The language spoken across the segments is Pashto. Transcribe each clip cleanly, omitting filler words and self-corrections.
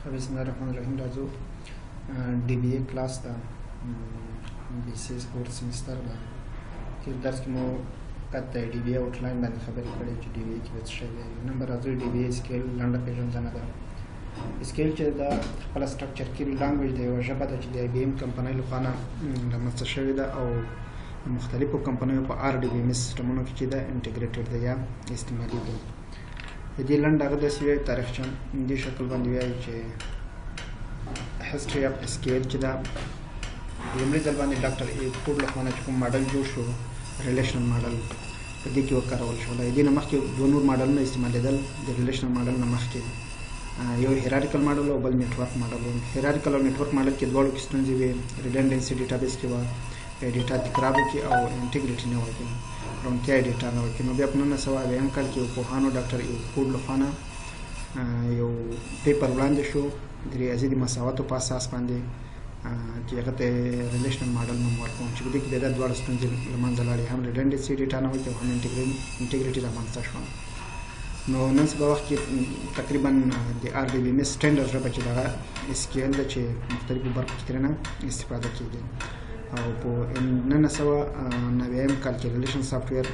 بسم الله الرحمن الرحیم. راځو DBA کلاس ته BCS کورس سمستر ده چې درس کې مو کته DBA آوټلاین باندې خبرې کړې چې DBA کې څه شی دی. نمبر راځو DBA سکیل لنډه پیژندنه ده. سکیل چې دا خپل سټرکچر کې لانګویج دی او ژبه ده چې د IBM کمپنۍ لخوا رامنځته شوې ده او مختلفو کمپنیو په RDBMS سیسټمونو کې چې دا انټیګریټډ ده یا استعمالېږي. د دې لنډ هغه داسې وایي تاریخچه دې شکل باندې وایي چې هسټري اف سکیل چې دا لومړي ځل باندې ډاکټر ایکوډ لخوا چې کوم ماډل جوړ شو ریلیشنل ماډل په دې کې وکارول شو. د دې نه مخکې دوه نور ماډلونه استعمالېدل. د ریلیشنل ماډل نه مخکې یو هیرارکل ماډل او بل نیټورک ماډل و. هیرارکل او نیټورک ماډل کې دواړو کې ستونزې وې. ریډنډنسي ډیټابیس کې وه، ډیټا تکرار وکړي او انټیګریټي نه وکړي، روڼتیا یې ډیټا نه وکړي. نو بیا په 1980 کال کې یو پوهانو ډاکټر ایکوډ لخوا یو پیپر وړاندې شو د ریاضي د مساواتو په اساس باندې چې هغه ته ریلیشنل ماډل نوم ورکوم چې په دې کې د دواړو ستونزې له منځه لاړې، هم ریډنډنسي ډیټا نه وکړي او هم انټیګریټي رامنځته شوه. نو نن سبا وخت کې تقریبا د RDBMS سټنډرډ ژبه چې دغه SQL ده چې مختلفو برخو کې ترېنه استفاده کېږي. او په 1990 کال کې ریلیشن سافټویر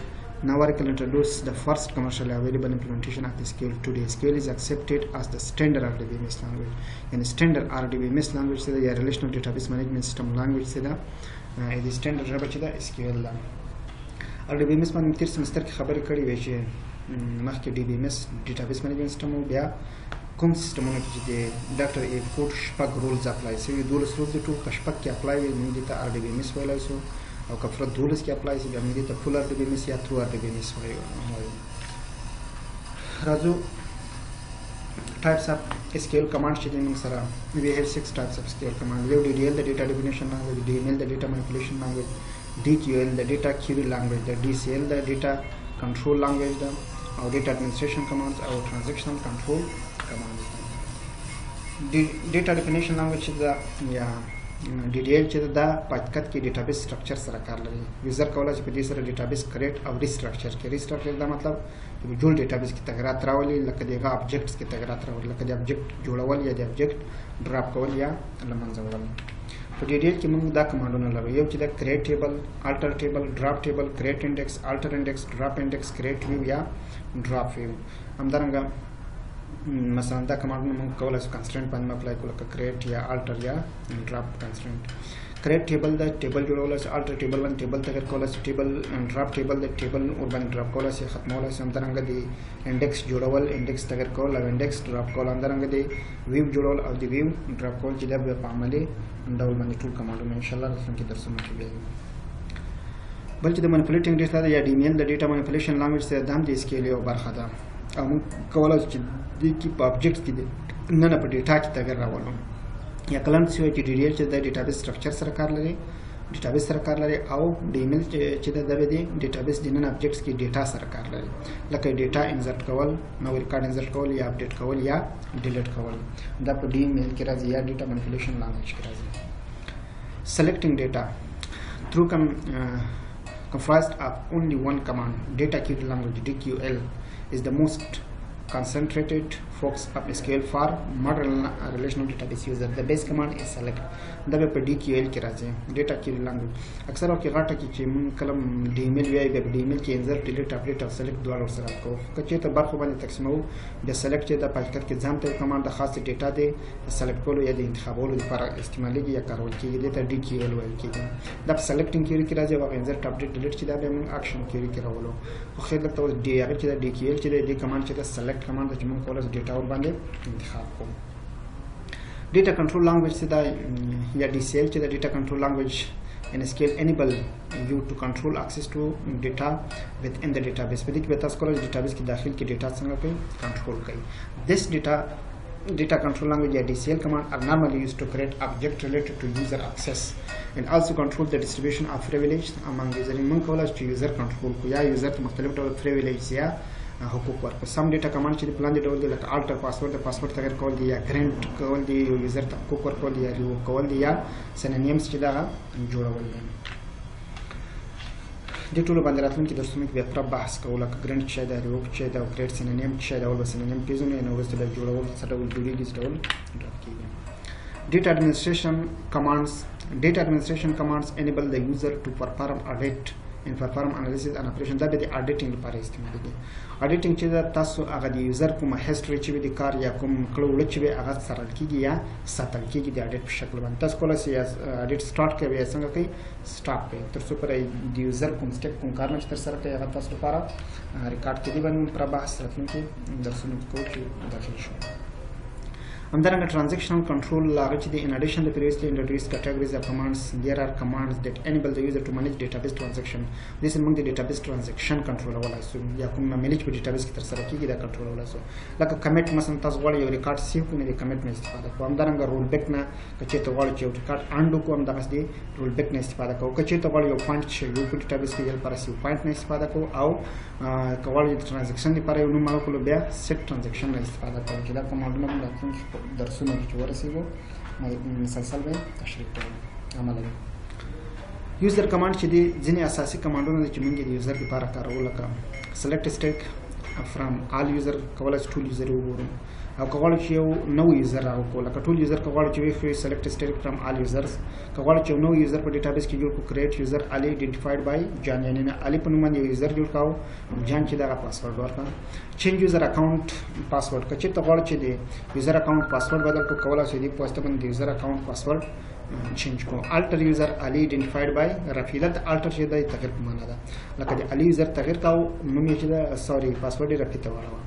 now Oracle introduced the first commercially available implementation of the SQL. Today SQL is accepted as the standard RDBMS language. And standard RDBMS language is the relational database management system language is the standard ژبه چې ده SQL ده. RDBMS باندې تیر سمستر کې خبرې کړې وې چې مخکې DBMS database management system او بیا کوم سیستمونه چې د ډاکټر ایکوډ شپږ رولز اپلای شوي، 12 رولز دي ټول که شپږ کې اپلای وي موږ دې ته RDBMS ویلی شو، او که پوره 12 کې اپلای شي بیا موږ دې ته فول RDBMS یا ترو RDBMS وایو. راځو ټایپس اف SQL کمانډ چې دي موږ سره we have 6 types of SQL command. We have DDL the data definition language, DML the data manipulation language, DQL the data query language, the DCL the data control language, the our data administration commands, our transactional control commands. The data definition language is the DDL چې دا په حقیقت کې ډیټابیس سټرکچر سره کار لري. یوزر کولای شي په دې سره ډیټابیس کریټ او ریسټرکچر کړي. ریسټرکچر دا مطلب چې جوړ ډیټابیس کې تغیرات راولي، لکه دغه ابجیکټس کې تغیرات راولي، لکه د ابجیکټ جوړول یا د ابجیکټ ډراپ کول یا له منځه وړل. په DDL کې موږ دا کمانډونه لرو. یو چې د کریټ ټیبل، الټر ټیبل، ډراپ ټیبل، کریټ انډیکس، الټر انډیکس، ډراپ انډیکس، کریټ ویو یا ډراپ ویو. همدارنګه مثلا دا کمانډونه موږ کولای شو کنسټرنټ باندې اپلای کړو، لکه کریټ یا الټر یا ډراپ کنسټرنټ. کریټ ټیبل د ټیبل جوړولای شي، الټر ټیبل باندې ټیبل تغیر کولای شي، ټیبل ډراپ ټیبل د ټیبل ور باندې ډراپ کولای شي، ختمولای شي. همدارنګه د انډیکس جوړول، انډیکس تغیر کول او انډیکس ډراپ کول، همدارنګه د ویو جوړول او د ویو ډراپ کول چې دا په عملي ډول باندې ټول کمانډونه ان شاء الله راتلونکي درسونو کې وایو. بل چې د منیپولیټینګ ډیټا د یا DML د ډیټا منیپولیشن لانګویج سره د هم د SQL یو برخه ده. او موږ کولای شو چې د کې په ابجیکټ کې نه په ډیټا کې تغیر راولو. یا کلم چې وایي چې DDL چې د ډیټابیس سټرکچر سره کار لري، ډیټابیس سره کار لري، او DML چې د ډیټابیس د نن ابجیکټس کې ډیټا سره کار لري، لکه ډیټا انسرټ کول، نو ریکارډ انسرټ کول یا اپډیټ کول یا ډیلیټ کول. دا په DML کې راځي یا ډیټا منیپولیشن لانګویج کې راځي. Selecting data through comprised of only one command. Data query language DQL is the most concentrated focus of SQL for modern relational database user. The base command is select. دا به په DQL کې راځي، ډیټا query language. اکثر وخت غاټه کې چې موږ کلم DML وایي، به DML کې انسرټ، ډیلیټ، اپډیټ او سلیکټ دواړه ورسره کوو. که چېرته برخو باندې تقسیموو، د سلیکټ چې د په حقیقت کې ځان ته کمانډ د خاص ډیټا دی سلیکټ کولو یا د انتخابولو لپاره استعمالېږي یا کارول کېږي، دې ته DQL ویل کېږي. دا په سلیکټینګ query کې راځي او انسرټ، اپډیټ، ډیلیټ چې دا به موږ اکشن query کې راولو. خو خیر دلته اوس هغه چې د DQL چې د کمانډ چې د سلیکټ کمانډ چې موږ کولای شو ډیټا ور باندې انتخاب کوو. Data control language سے دا یا DCL چې دا data control language in SQL enable you to control access to data within the database. په دې کې به تاسو کولای database کې داخل کې data څنګه کوي کنټرول کوي. This data control language یا DCL command are normally used to create object related to user access and also control the distribution of privilege among users. موږ کولای شو user control کو یا user ته مختلف ډول privilege یا حقوق ورکړو. سم ډیټا کمانډ چې د پلان دی ډول دی، لکه الټر پاسورډ د پاسورډ تغیر کول دی، یا ګرانټ کول دی، یوزر ته حقوق ورکول دی، یا ریموو کول دی، یا سینونیمز چې دا جوړول دي. د ټولو باندې راتلونکي درسونو کې بیا پوره بحث کوو لکه ګرینډ څه دی ریوک څه دی او کریټ سینونیم څه دی او سینونیم پیژنو نو وروسته بیا جوړول څه ډول جوړیږي څه ډول ډاټ کیږي. Data administration commands enable the user to perform audit and perform analysis and operation. دا به د auditing لپاره استعمالېږي. auditing چې دا تاسو هغه د یوزر کوم هیستوري چې د کار یا کوم کړو چې به هغه ساتل کیږي یا ساتل کیږي د اډیټ په شکل باندې. تاسو کولای شئ اډیټ سٹارټ کوي یا څنګه کوي سٹاپ کوي تر څو پر د یوزر کوم سټیپ کوم کار نه تر سره کوي هغه تاسو لپاره ریکارډ کړي باندې پر بحث راتلونکي درسونه کوو چې داخل شو. همدارنګه transactional control لاغه چې in addition to previously introduced categories of commands, there are commands that enable the user to manage database transaction. This is among the database transaction control ولا سو یا کوم manage په database کې تر سره کیږي دا control ولا سو لکه commit مثلا تاسو غواړئ یو ریکارډ سیو کړئ د commit نه استفاده کوئ. همدارنګه رول بیک نه کچې ته غواړئ چې یو ریکارډ undo کوم دغه دې رول بیک نه استفاده کوئ. کچې ته غواړئ یو پوینټ شي یو په database کې یل پر سیو پوینټ نه استفاده کوئ او کولای د transaction لپاره یو نوم ماکلو بیا set transaction نه استفاده کوئ. چې دا کوماندونه موږ راتلونکي درسونه کې ورسېږو مسلسل به تشریح کوو عملاً. یوزر کمانډ چې دي ځینې اساسي کمانډونه دي چې موږ د یوزر لپاره کارو لکه select stack from all user کولای شو ټول یوزر وګورو او کولای شو یو نو یوزر راوړو لکه ټول یوزر کولای شو وی select stack from all users کولای شو نو یوزر په ډیټابیس کې جوړ کو create user ali identified by جان یعنی ali په نوم باندې یوزر جوړ کاو جان چې دا پاسورډ ورکړه. change user account password کچې ته غواړئ چې د یوزر account password بدل کو کولای شو دی پوسټ باندې یوزر account password change کو. alter user ali identified by رفیلت alter چې د تغیر په معنا ده لکه د ali user تغیر کاو نوم یې چې دا سوري پاسورډ یې رفیته وراوه.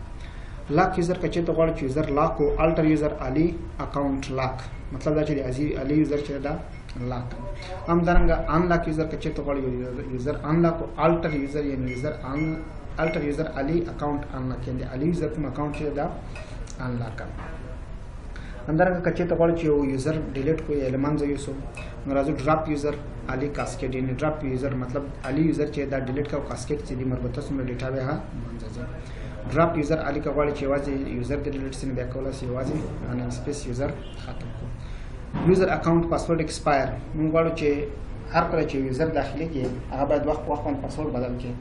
لاک یوزر کچې ته غواړئ چې یوزر لاک او alter user ali account lock مطلب دا چې د ali user چې دا لاک. همدارنګه unlock user کچې ته غواړئ یوزر unlock او alter user یعنی یوزر alter user ali account unlock یعنی ali user کوم account چې دا unlock. همدارنګه کچې ته غواړئ چې یو یوزر ډیلیټ کوی یا لمانځه یوسو نو راځو ډراپ یوزر ali cascade یعنی ډراپ یوزر مطلب ali user چې دا ډیلیټ کا کاسکیډ چې د مربوطه سره ډیټا به ها منځه. ډراپ یوزر ali کا غواړي چې واځي یوزر د ډیلیټ سره بیا کولای شي واځي ان سپیس یوزر ختم کو. یوزر اکاؤنٹ پاسورډ ایکسپایر موږ غواړو چې هر کله چې یوزر داخلي کې هغه باید وخت باندې پاسورډ بدل کړي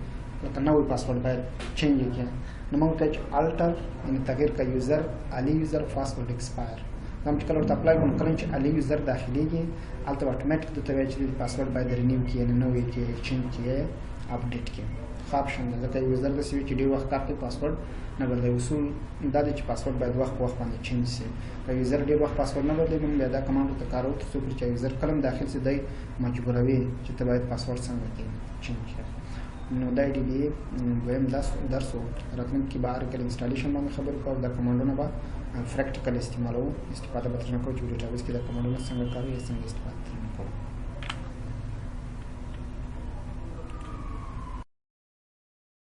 لکه نوې پاسورډ باید چینج کړي نو موږ ته الټر یعنی تغیر کا یوزر ali user پاسورډ ایکسپایر هم چې کله ورته اپلای کوم کله چې ali user داخلي کې الټر اتوماتیک ته وایي چې پاسورډ باید رینیو کړي نه نوې کې چینج کړي اپډیټ کړي. آپشن ده ځکه یوزر د سوي چې ډیر وخت کار کوي پاسورډ نه بدلوي. اصول دا دی چې پاسورډ باید وخت باندې چینج شي. که یوزر ډیر وخت پاسورډ نه بدلوي موږ دا کمانډ ته کارو ته څوک چې یوزر کلم داخل سي دی مجبوروي چې ته باید پاسورډ څنګه کې چینج کړې. نو دا دی دویم درس راتلونکي بار کې انسټالیشن باندې خبر کوو دا کمانډونه به پریکټیکل استفاده به ترنه کوو چې ډیټابیس کې دا کمانډونه څنګه کاروي څنګه استفاده کوو.